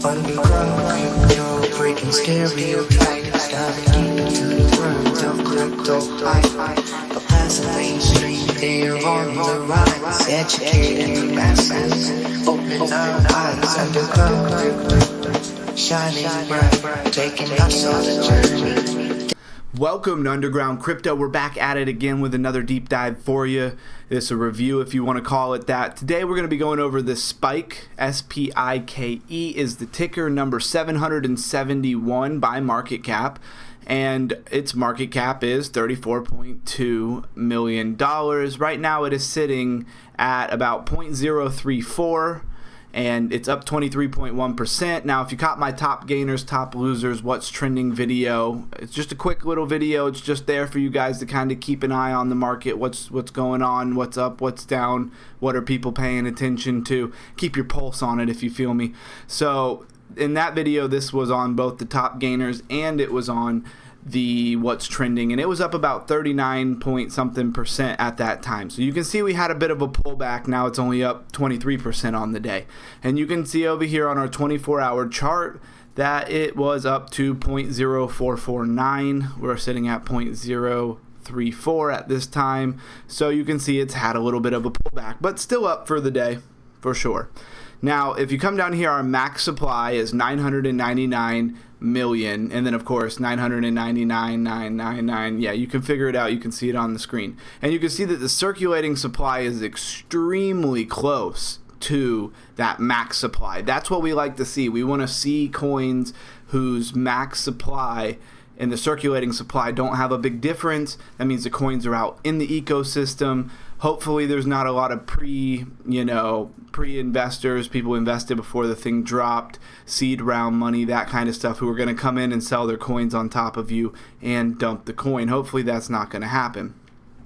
Underground crypto, breaking stereotypes, navigating to the world of crypto hype. A passive mainstream, they're on the rise, educating the masses, opening our eyes. Underground crypto, shining bright, taking us on a journey. Welcome to Underground Crypto. We're back at it again with another deep dive for you. It's a review, if you want to call it that. Today we're going to be going over the Spike. S-P-I-K-E is the ticker, number 771 by market cap. And its market cap is $34.2 million. Right now it is sitting at about 0.034. And it's up 23.1%. Now, if you caught my top gainers, top losers, what's trending video, it's just a quick little video. It's just there for you guys to kind of keep an eye on the market, what's going on, what's up, what's down, what are people paying attention to. Keep your pulse on it, if you feel me. So in that video, this was on both the top gainers and it was on the what's trending, and it was up about 39 point something% at that time. So you can see we had a bit of a pullback. Now it's only up 23% on the day, and you can see over here on our 24-hour chart that it was up to 0.0449. We're sitting at 0.034 at this time, so you can see it's had a little bit of a pullback, but still up for the day for sure. Now, if you come down here, our max supply is 999 million, and then of course 999,999. Yeah, you can figure it out. You can see it on the screen, and you can see that the circulating supply is extremely close to that max supply. That's what we like to see. We want to see coins whose max supply and the circulating supply don't have a big difference. That means the coins are out in the ecosystem. Hopefully there's not a lot of pre-investors, people invested before the thing dropped, seed round money, that kind of stuff, who are going to come in and sell their coins on top of you and dump the coin. Hopefully that's not going to happen.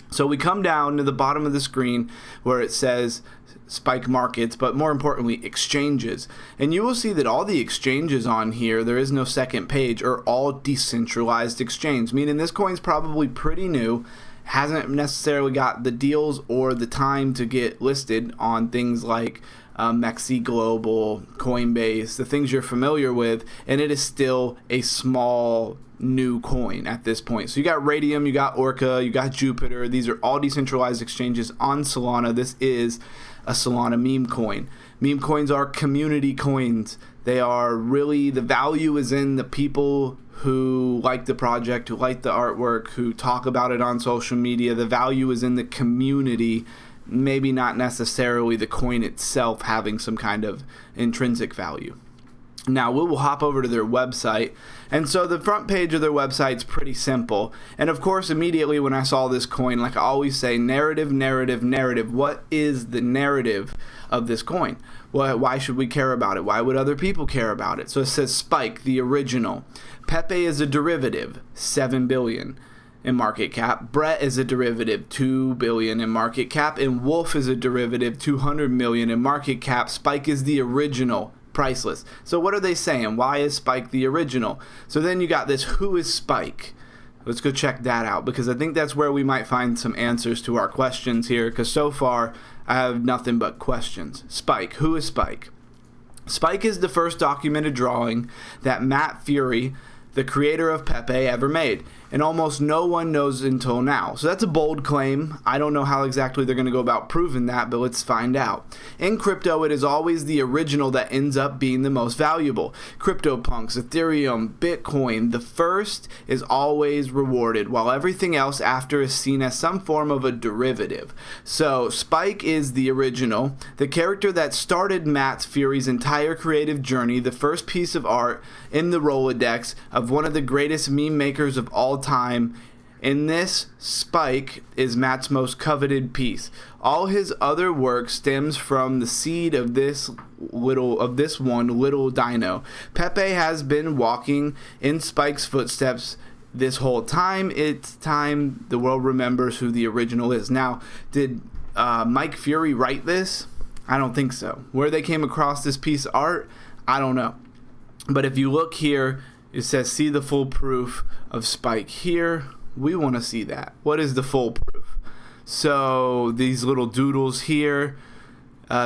So we come down to the bottom of the screen where it says Spike Markets, but more importantly, exchanges. And you will see that all the exchanges on here, there is no second page, are all decentralized exchange, meaning this coin's probably pretty new, hasn't necessarily got the deals or the time to get listed on things like Mexi Global, Coinbase, the things you're familiar with, and it is still a small new coin at this point. So you got Radium, you got Orca, you got Jupiter. These are all decentralized exchanges on Solana. This is a Solana meme coin. Meme coins are community coins. They are really, the value is in the people who like the project, who like the artwork, who talk about it on social media. The value is in the community, maybe not necessarily the coin itself having some kind of intrinsic value. Now, we will hop over to their website, and so the front page of their website is pretty simple. And of course, immediately when I saw this coin, like I always say, narrative, narrative, narrative. What is the narrative of this coin? Why should we care about it? Why would other people care about it? So it says Spike, the original. Pepe is a derivative, 7 billion in market cap. Brett is a derivative, 2 billion in market cap. And Wolf is a derivative, 200 million in market cap. Spike is the original, priceless. So what are they saying? Why is Spike the original? So then you got this, who is Spike? Let's go check that out, because I think that's where we might find some answers to our questions here, because so far I have nothing but questions. Spike, who is Spike? Spike is the first documented drawing that Matt Fury, the creator of Pepe, ever made, and almost no one knows until now. So that's a bold claim. I don't know how exactly they're going to go about proving that, but let's find out. In crypto, it is always the original that ends up being the most valuable. CryptoPunks, Ethereum, Bitcoin, the first is always rewarded, while everything else after is seen as some form of a derivative. So Spike is the original, the character that started Matt Fury's entire creative journey, the first piece of art in the Rolodex of one of the greatest meme makers of all time. In this, Spike is Matt's most coveted piece. All his other work stems from the seed of this one little dino. Pepe has been walking in Spike's footsteps this whole time. It's time the world remembers who the original is. Now, did Mike Fury write this? I don't think so. Where they came across this piece of art, I don't know. But if you look here, it says, see the full proof of Spike here. We want to see that. What is the full proof? So these little doodles here,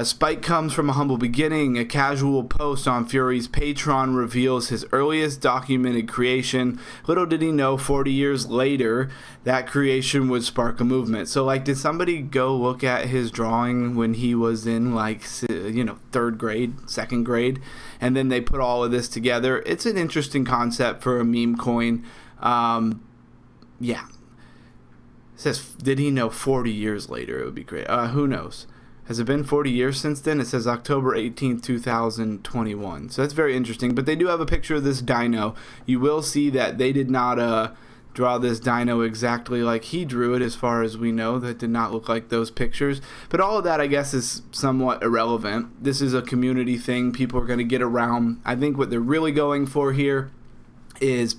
Spike comes from a humble beginning. A casual post on Fury's Patreon reveals his earliest documented creation. Little did he know 40 years later that creation would spark a movement. So, like, did somebody go look at his drawing when he was in, like, third grade, second grade, and then they put all of this together? It's an interesting concept for a meme coin. Yeah. It says, did he know 40 years later it would be great? Who knows? Has it been 40 years since then? It says October 18th, 2021. So that's very interesting. But they do have a picture of this dino. You will see that they did not draw this dino exactly like he drew it, as far as we know. That did not look like those pictures. But all of that, I guess, is somewhat irrelevant. This is a community thing. People are going to get around. I think what they're really going for here is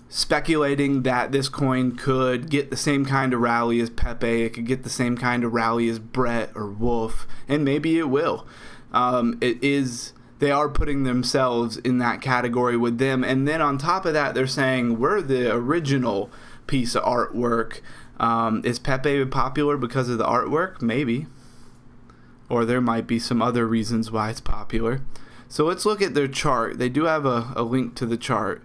speculating that this coin could get the same kind of rally as Pepe, it could get the same kind of rally as Brett or Wolf, and maybe it will. They are putting themselves in that category with them, and then on top of that, they're saying we're the original piece of artwork. Is Pepe popular because of the artwork? Maybe. Or there might be some other reasons why it's popular. So let's look at their chart. They do have a link to the chart.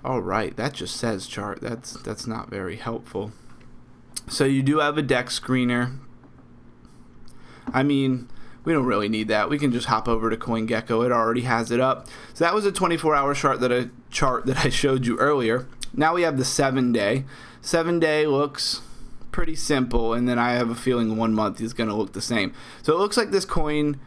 All right, that just says chart. That's not very helpful. So you do have a deck screener. I mean, we don't really need that. We can just hop over to CoinGecko. It already has it up. So that was a 24-hour chart that I showed you earlier. Now we have the 7-day. 7-day looks pretty simple, and then I have a feeling 1 month is going to look the same. So it looks like this coin.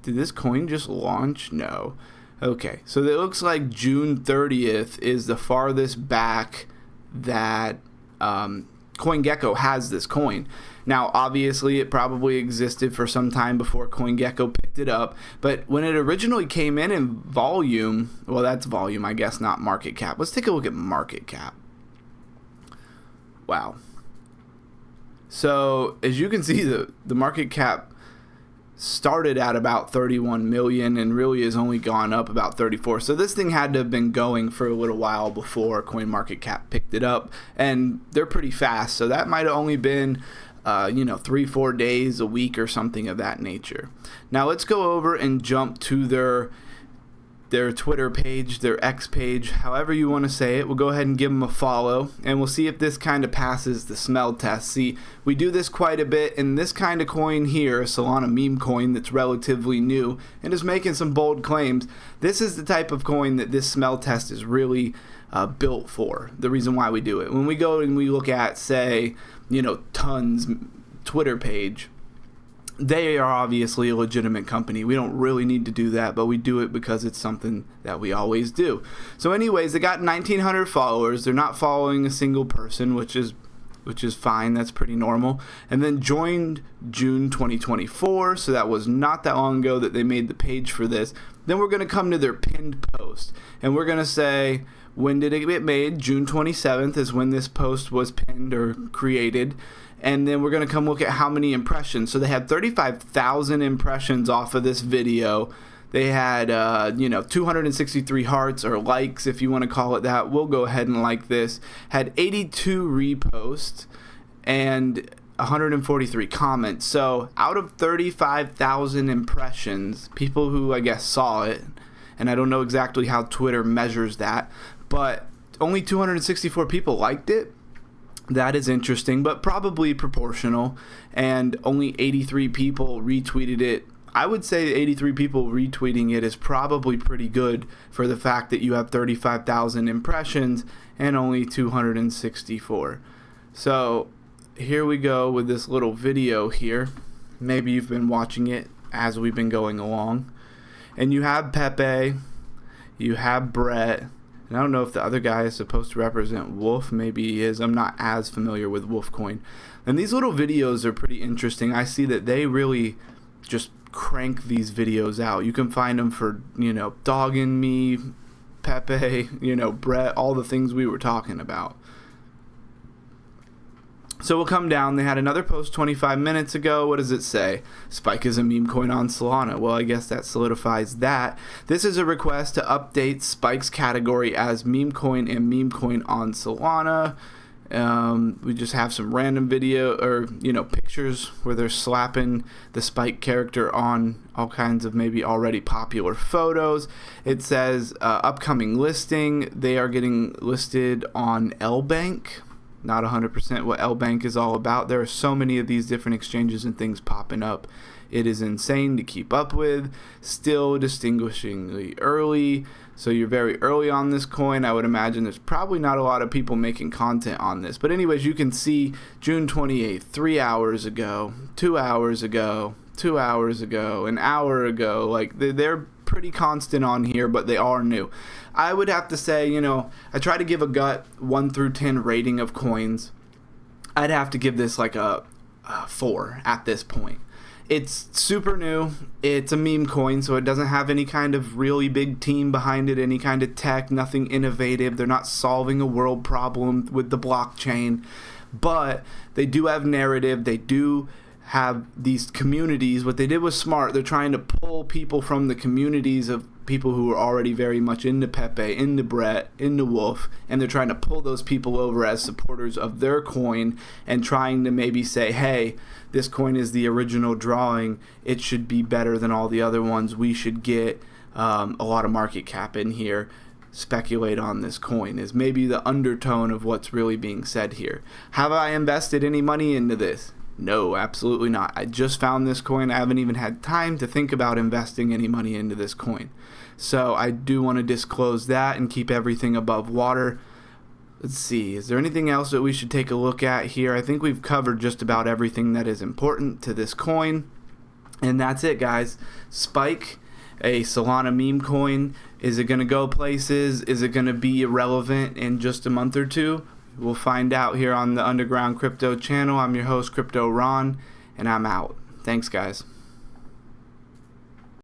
Did this coin just launch? No. Okay, so it looks like June 30th is the farthest back that CoinGecko has this coin. Now, obviously, it probably existed for some time before CoinGecko picked it up, but when it originally came in volume, well, that's volume, I guess, not market cap. Let's take a look at market cap. Wow. So, as you can see, the market cap started at about 31 million and really has only gone up about 34. So this thing had to have been going for a little while before CoinMarketCap picked it up, and they're pretty fast. So that might have only been 3-4 days, a week, or something of that nature. Now let's go over and jump to their Twitter page, their X page, however you want to say it. We'll go ahead and give them a follow, and we'll see if this kind of passes the smell test. See, we do this quite a bit, and this kind of coin here, a Solana meme coin that's relatively new and is making some bold claims, this is the type of coin that this smell test is really built for, the reason why we do it. When we go and we look at, say, Ton's Twitter page, they are obviously a legitimate company. We don't really need to do that, but we do it because it's something that we always do. So anyways, they got 1,900 followers. They're not following a single person, which is fine. That's pretty normal. And then joined June 2024, so that was not that long ago that they made the page for this. Then we're going to come to their pinned post, and we're going to say, when did it get made? June 27th is when this post was pinned or created. And then we're going to come look at how many impressions. So they had 35,000 impressions off of this video. They had, 263 hearts or likes, if you want to call it that. We'll go ahead and like this. Had 82 reposts and 143 comments. So out of 35,000 impressions, people who, I guess, saw it, and I don't know exactly how Twitter measures that, but only 264 people liked it. That is interesting, but probably proportional, and only 83 people retweeted it. I would say 83 people retweeting it is probably pretty good for the fact that you have 35,000 impressions and only 264. So here we go with this little video here. Maybe you've been watching it as we've been going along. And you have Pepe, you have Brett, and I don't know if the other guy is supposed to represent Wolf. Maybe he is. I'm not as familiar with Wolfcoin. And these little videos are pretty interesting. I see that they really just crank these videos out. You can find them for, dogging me, Pepe, Brett, all the things we were talking about. So we'll come down. They had another post 25 minutes ago. What does it say? Spike is a meme coin on Solana. Well, I guess that solidifies that. This is a request to update Spike's category as meme coin and meme coin on Solana. We just have some random video or, pictures where they're slapping the Spike character on all kinds of maybe already popular photos. It says upcoming listing. They are getting listed on L-Bank. Not 100% what L-Bank is all about. There are so many of these different exchanges and things popping up. It is insane to keep up with. Still distinguishingly early. So you're very early on this coin. I would imagine there's probably not a lot of people making content on this. But anyways, you can see June 28th, 3 hours ago, 2 hours ago, 2 hours ago, an hour ago. Like, they're pretty constant on here, but they are new. I would have to say, I try to give a gut 1 through 10 rating of coins. I'd have to give this like a 4 at this point. It's super new. It's a meme coin, so it doesn't have any kind of really big team behind it, any kind of tech, nothing innovative. They're not solving a world problem with the blockchain, but they do have narrative. They do have these communities. What they did was smart. They're trying to pull people from the communities of people who are already very much into Pepe, into Brett, into Wolf, and they're trying to pull those people over as supporters of their coin and trying to maybe say, hey, this coin is the original drawing. It should be better than all the other ones. We should get a lot of market cap in here. Speculate on this coin is maybe the undertone of what's really being said here. Have I invested any money into this? No, absolutely not. I just found this coin. I haven't even had time to think about investing any money into this coin. So I do want to disclose that and keep everything above water. Let's see, is there anything else that we should take a look at here? I think we've covered just about everything that is important to this coin. And that's it, guys. Spike, a Solana meme coin. Is it going to go places? Is it going to be irrelevant in just a month or two? We'll find out here on the Underground Crypto channel. I'm your host, Crypto Ron, and I'm out. Thanks, guys.